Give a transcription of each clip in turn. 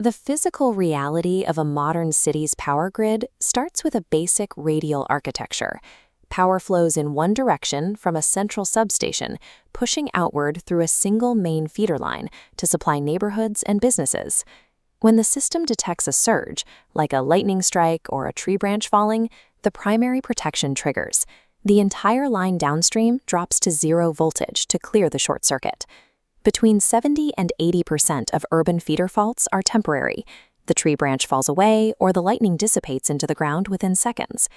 The physical reality of a modern city's power grid starts with a basic radial architecture. Power flows in one direction from a central substation, pushing outward through a single main feeder line to supply neighborhoods and businesses. When the system detects a surge, like a lightning strike or a tree branch falling, the primary protection triggers. The entire line downstream drops to 0 voltage to clear the short circuit. Between 70 and 80% of urban feeder faults are temporary. The tree branch falls away or the lightning dissipates into the ground within seconds.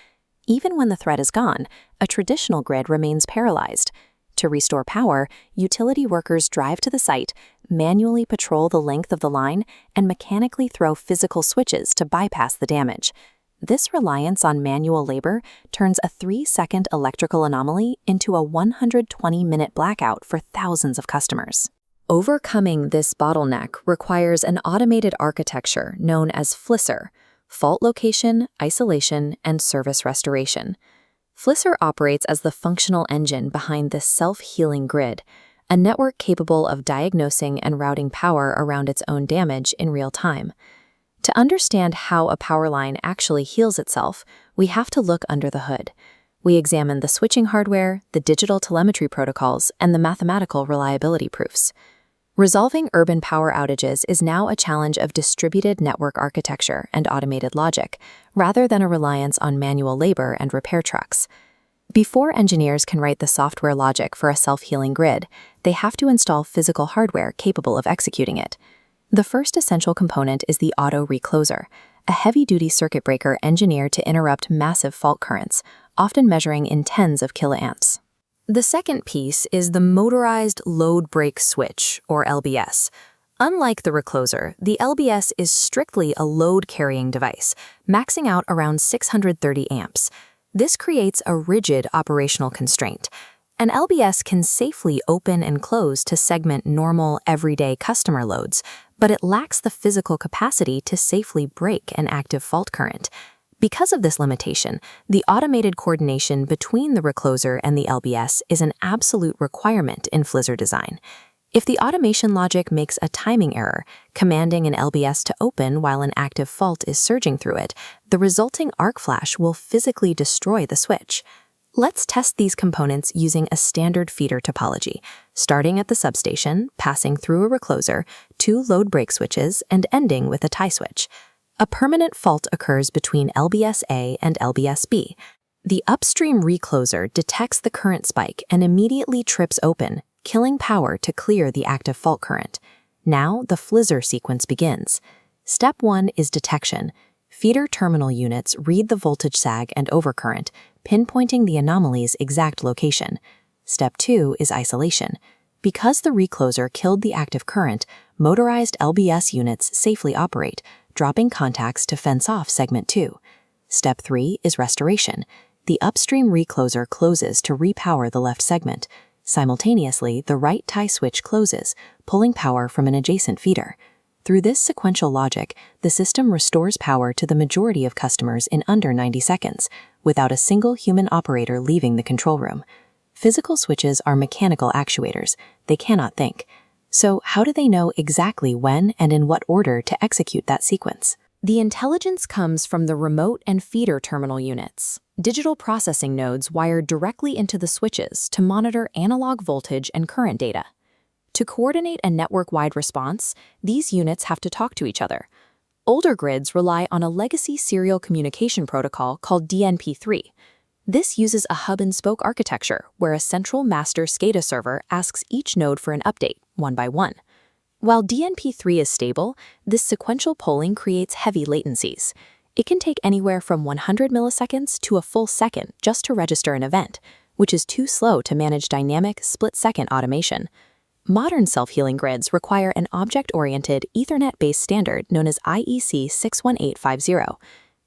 Even when the threat is gone, a traditional grid remains paralyzed. To restore power, utility workers drive to the site, manually patrol the length of the line, and mechanically throw physical switches to bypass the damage. This reliance on manual labor turns a 3-second electrical anomaly into a 120-minute blackout for thousands of customers. Overcoming this bottleneck requires an automated architecture known as FLISR, Fault Location, Isolation, and Service Restoration. FLISR operates as the functional engine behind this self-healing grid, a network capable of diagnosing and routing power around its own damage in real time. To understand how a power line actually heals itself, we have to look under the hood. We examine the switching hardware, the digital telemetry protocols, and the mathematical reliability proofs. Resolving urban power outages is now a challenge of distributed network architecture and automated logic, rather than a reliance on manual labor and repair trucks. Before engineers can write the software logic for a self-healing grid, they have to install physical hardware capable of executing it. The first essential component is the auto recloser, a heavy-duty circuit breaker engineered to interrupt massive fault currents, often measuring in tens of kiloamps. The second piece is the motorized load break switch, or LBS. Unlike the recloser, the LBS is strictly a load-carrying device, maxing out around 630 amps. This creates a rigid operational constraint. An LBS can safely open and close to segment normal, everyday customer loads, but it lacks the physical capacity to safely break an active fault current. Because of this limitation, the automated coordination between the recloser and the LBS is an absolute requirement in FLISR design. If the automation logic makes a timing error, commanding an LBS to open while an active fault is surging through it, the resulting arc flash will physically destroy the switch. Let's test these components using a standard feeder topology, starting at the substation, passing through a recloser, 2 load break switches, and ending with a tie switch. A permanent fault occurs between LBS-A and LBS-B. The upstream recloser detects the current spike and immediately trips open, killing power to clear the active fault current. Now the FLISR sequence begins. Step 1 is detection. Feeder terminal units read the voltage sag and overcurrent, pinpointing the anomaly's exact location. Step 2 is isolation. Because the recloser killed the active current, motorized LBS units safely operate, dropping contacts to fence off segment 2. Step 3 is restoration. The upstream recloser closes to repower the left segment. Simultaneously, the right tie switch closes, pulling power from an adjacent feeder. Through this sequential logic, the system restores power to the majority of customers in under 90 seconds, without a single human operator leaving the control room. Physical switches are mechanical actuators. They cannot think. So how do they know exactly when and in what order to execute that sequence? The intelligence comes from the remote and feeder terminal units, digital processing nodes wired directly into the switches to monitor analog voltage and current data. To coordinate a network-wide response, these units have to talk to each other. Older grids rely on a legacy serial communication protocol called DNP3. This uses a hub-and-spoke architecture where a central master SCADA server asks each node for an update, one by one. While DNP3 is stable, this sequential polling creates heavy latencies. It can take anywhere from 100 milliseconds to a full second just to register an event, which is too slow to manage dynamic, split-second automation. Modern self-healing grids require an object-oriented, Ethernet-based standard known as IEC 61850.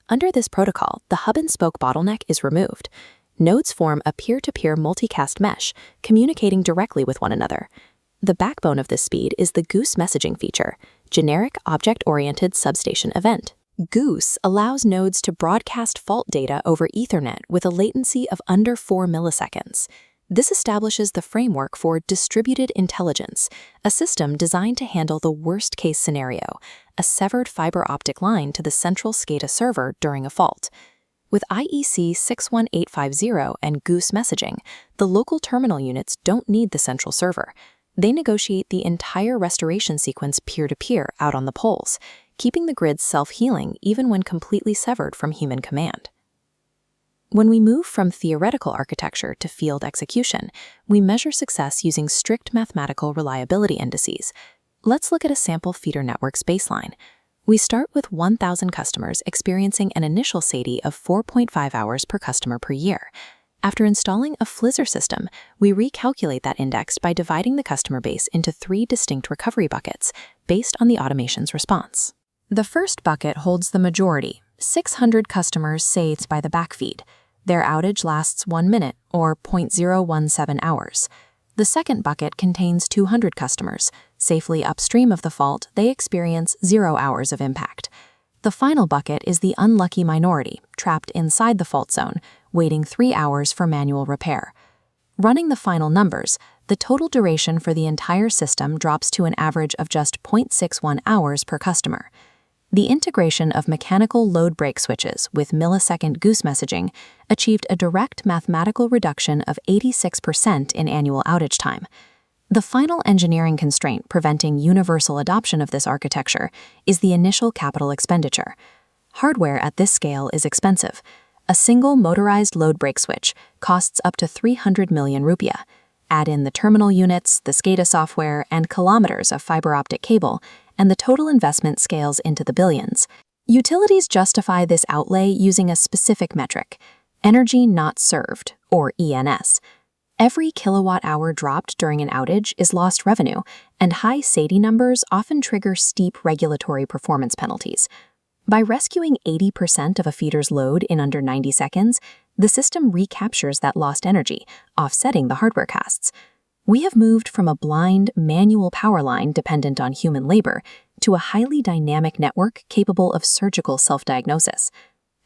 Under this protocol, the hub-and-spoke bottleneck is removed. Nodes form a peer-to-peer multicast mesh, communicating directly with one another. The backbone of this speed is the Goose messaging feature, Generic Object-Oriented Substation Event. Goose allows nodes to broadcast fault data over Ethernet with a latency of under 4 milliseconds. This establishes the framework for distributed intelligence, a system designed to handle the worst-case scenario, a severed fiber optic line to the central SCADA server during a fault. With IEC 61850 and Goose messaging, the local terminal units don't need the central server. They negotiate the entire restoration sequence peer-to-peer out on the poles, keeping the grid self-healing even when completely severed from human command. When we move from theoretical architecture to field execution, we measure success using strict mathematical reliability indices. Let's look at a sample feeder network's baseline. We start with 1,000 customers experiencing an initial SAIDI of 4.5 hours per customer per year. After installing a FLISR system, we recalculate that index by dividing the customer base into 3 distinct recovery buckets based on the automation's response. The first bucket holds the majority, 600 customers saved by the backfeed. Their outage lasts 1 minute, or 0.017 hours. The second bucket contains 200 customers. Safely upstream of the fault, they experience 0 hours of impact. The final bucket is the unlucky minority, trapped inside the fault zone, waiting 3 hours for manual repair. Running the final numbers, the total duration for the entire system drops to an average of just 0.61 hours per customer. The integration of mechanical load break switches with millisecond Goose messaging achieved a direct mathematical reduction of 86% in annual outage time. The final engineering constraint preventing universal adoption of this architecture is the initial capital expenditure. Hardware at this scale is expensive. A single motorized load break switch costs up to 300 million rupiah. Add in the terminal units, the SCADA software, and kilometers of fiber optic cable, and the total investment scales into the billions. Utilities justify this outlay using a specific metric, energy not served, or ENS. Every kilowatt-hour dropped during an outage is lost revenue, and high SAIDI numbers often trigger steep regulatory performance penalties. By rescuing 80% of a feeder's load in under 90 seconds, the system recaptures that lost energy, offsetting the hardware costs. We have moved from a blind, manual power line dependent on human labor to a highly dynamic network capable of surgical self-diagnosis.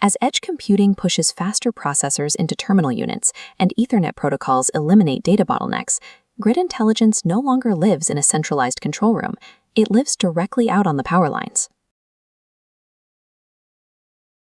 As edge computing pushes faster processors into terminal units and Ethernet protocols eliminate data bottlenecks, grid intelligence no longer lives in a centralized control room. It lives directly out on the power lines.